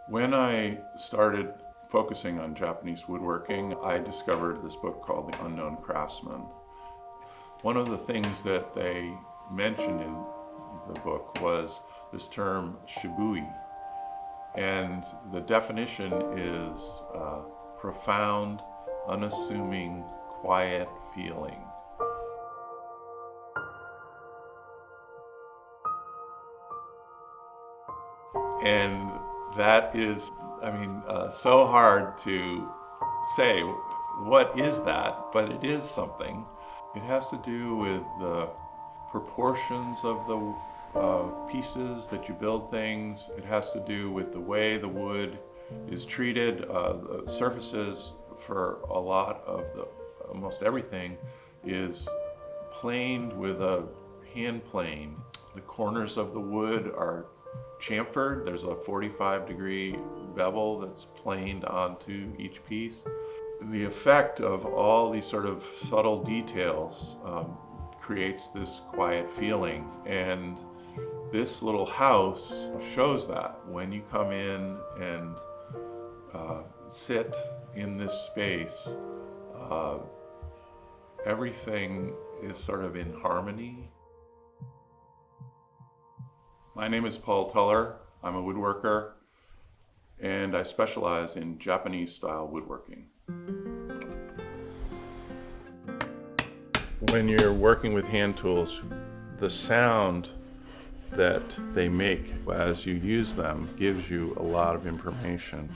When I started focusing on Japanese woodworking, I discovered this book called The Unknown Craftsman. One of the things that they mentioned in the book was this term shibui, and the definition is profound, unassuming, quiet feeling. And that is, so hard to say what is that, but it is something. It has to do with the proportions of the pieces that you build things. It has to do with the way the wood is treated. The surfaces for a lot of almost everything is planed with a hand plane. The corners of the wood are chamfered. There's a 45-degree bevel that's planed onto each piece. The effect of all these sort of subtle details creates this quiet feeling, and this little house shows that. When you come in and sit in this space, everything is sort of in harmony. My name is Paul Tuller. I'm a woodworker, and I specialize in Japanese-style woodworking. When you're working with hand tools, the sound that they make as you use them gives you a lot of information.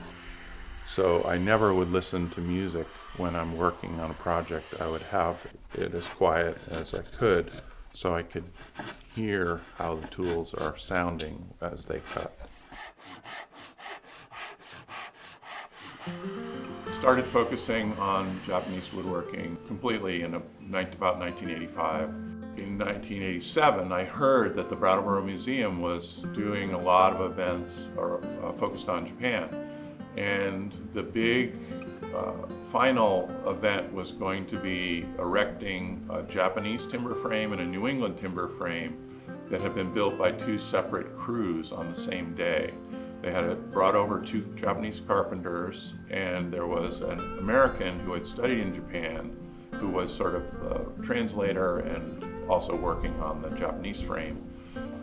So I never would listen to music when I'm working on a project. I would have it as quiet as I could so I could hear how the tools are sounding as they cut. Started focusing on Japanese woodworking completely in about 1985. In 1987, I heard that the Brattleboro Museum was doing a lot of events focused on Japan. And the big final event was going to be erecting a Japanese timber frame and a New England timber frame that had been built by two separate crews on the same day. They had brought over two Japanese carpenters, and there was an American who had studied in Japan who was sort of the translator and also working on the Japanese frame.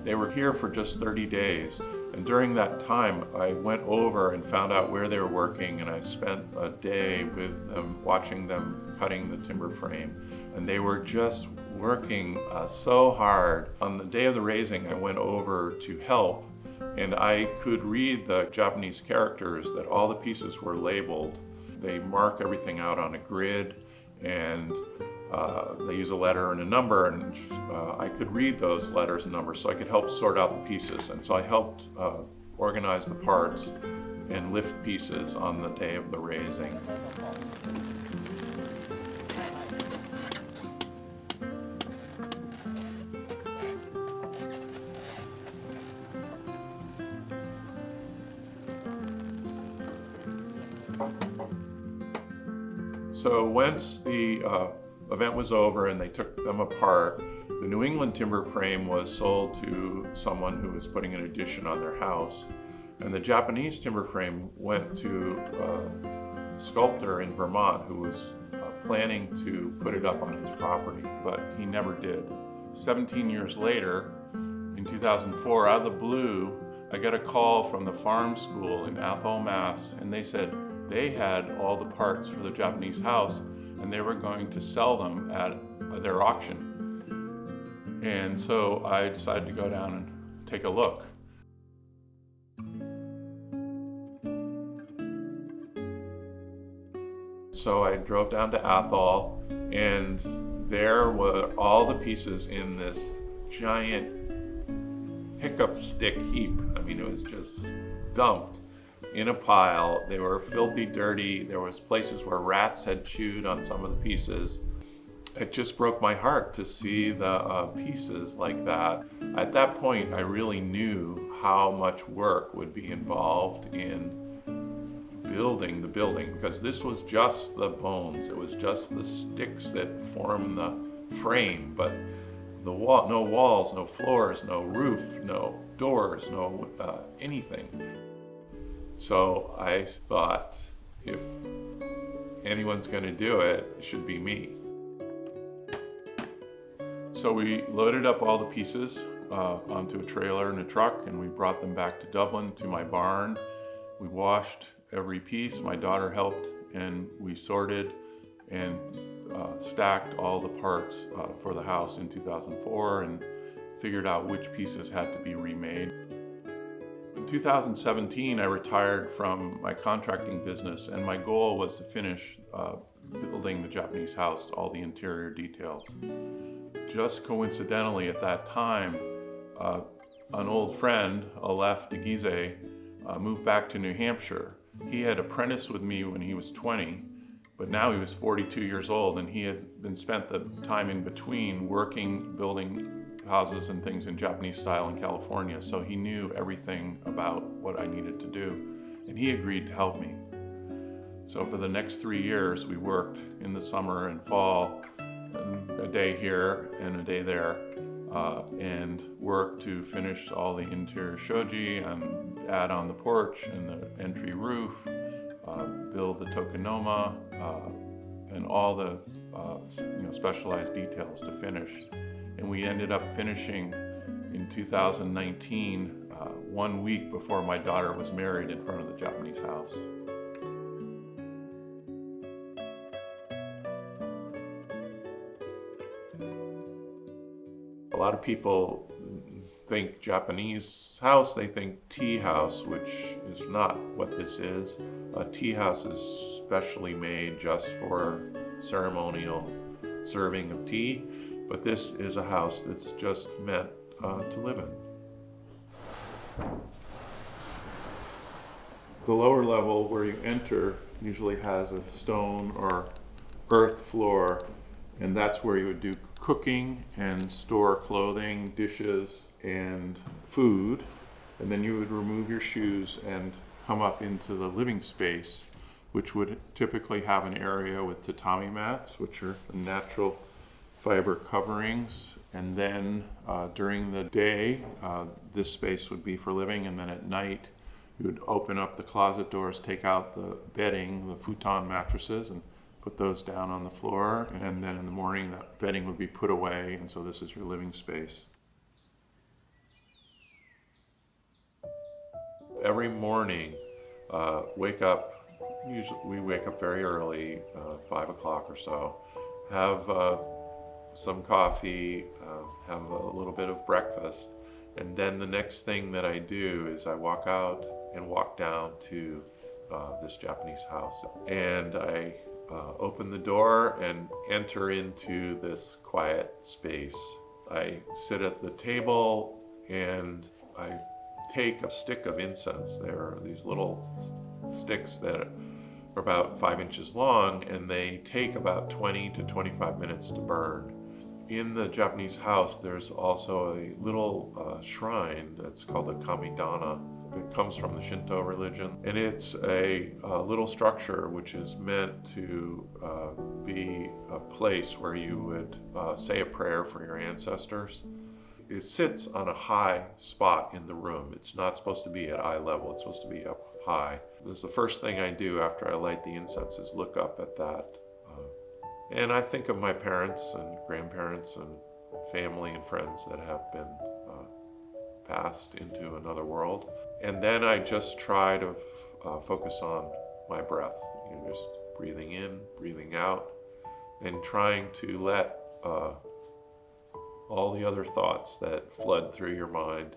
They were here for just 30 days, and during that time I went over and found out where they were working, and I spent a day with them watching them cutting the timber frame, and they were just working so hard. On the day of the raising, I went over to help, and I could read the Japanese characters that all the pieces were labeled. They mark everything out on a grid, and they use a letter and a number, and I could read those letters and numbers so I could help sort out the pieces. And so I helped organize the parts and lift pieces on the day of the raising. So once the event was over and they took them apart, the New England timber frame was sold to someone who was putting an addition on their house, and the Japanese timber frame went to a sculptor in Vermont who was planning to put it up on his property, but he never did. 17 years later, in 2004, out of the blue, I got a call from the farm school in Athol, Mass, and they said they had all the parts for the Japanese house and they were going to sell them at their auction. And so I decided to go down and take a look. So I drove down to Athol, and there were all the pieces in this giant hiccup stick heap. I mean, it was just dumped in a pile. They were filthy dirty. There was places where rats had chewed on some of the pieces. It just broke my heart to see the pieces like that. At that point, I really knew how much work would be involved in building the building, because this was just the bones. It was just the sticks that form the frame, but no walls, no floors, no roof, no doors, no anything. So I thought, if anyone's going to do it, it should be me. So we loaded up all the pieces onto a trailer and a truck, and we brought them back to Dublin to my barn. We washed every piece. My daughter helped, and we sorted and stacked all the parts for the house in 2004 and figured out which pieces had to be remade. In 2017, I retired from my contracting business, and my goal was to finish building the Japanese house, all the interior details. Just coincidentally at that time, an old friend, Aleph de Gize, moved back to New Hampshire. He had apprenticed with me when he was 20, but now he was 42 years old, and he had been spent the time in between working, building houses and things in Japanese style in California, so he knew everything about what I needed to do, and he agreed to help me. So for the next 3 years, we worked in the summer and fall, and a day here and a day there, and worked to finish all the interior shoji and add on the porch and the entry roof, build the tokonoma, and all the specialized details to finish. And we ended up finishing in 2019, 1 week before my daughter was married, in front of the Japanese house. A lot of people think Japanese house, they think tea house, which is not what this is. A tea house is specially made just for ceremonial serving of tea, but this is a house that's just meant to live in. The lower level where you enter usually has a stone or earth floor, and that's where you would do cooking and store clothing, dishes, and food. And then you would remove your shoes and come up into the living space, which would typically have an area with tatami mats, which are natural fiber coverings. And then during the day, this space would be for living, and then at night, you would open up the closet doors, take out the bedding, the futon mattresses, and put those down on the floor, and then in the morning that bedding would be put away, and so this is your living space. Every morning, usually we wake up very early, 5 o'clock or so, have some coffee, have a little bit of breakfast, and then the next thing that I do is I walk out and walk down to this Japanese house, and I open the door and enter into this quiet space. I sit at the table and I take a stick of incense. There are these little sticks that are about 5 inches long, and they take about 20 to 25 minutes to burn. In the Japanese house, there's also a little shrine that's called a kamidana. It comes from the Shinto religion, and it's a little structure which is meant to be a place where you would say a prayer for your ancestors. It sits on a high spot in the room. It's not supposed to be at eye level, it's supposed to be up high. This is the first thing I do after I light the incense, is look up at that. And I think of my parents and grandparents and family and friends that have been passed into another world. And then I just try to focus on my breath, just breathing in, breathing out, and trying to let all the other thoughts that flood through your mind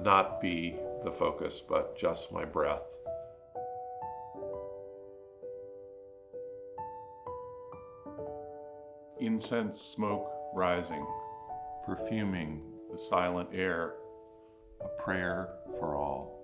not be the focus, but just my breath. Incense smoke rising, perfuming the silent air, a prayer for all.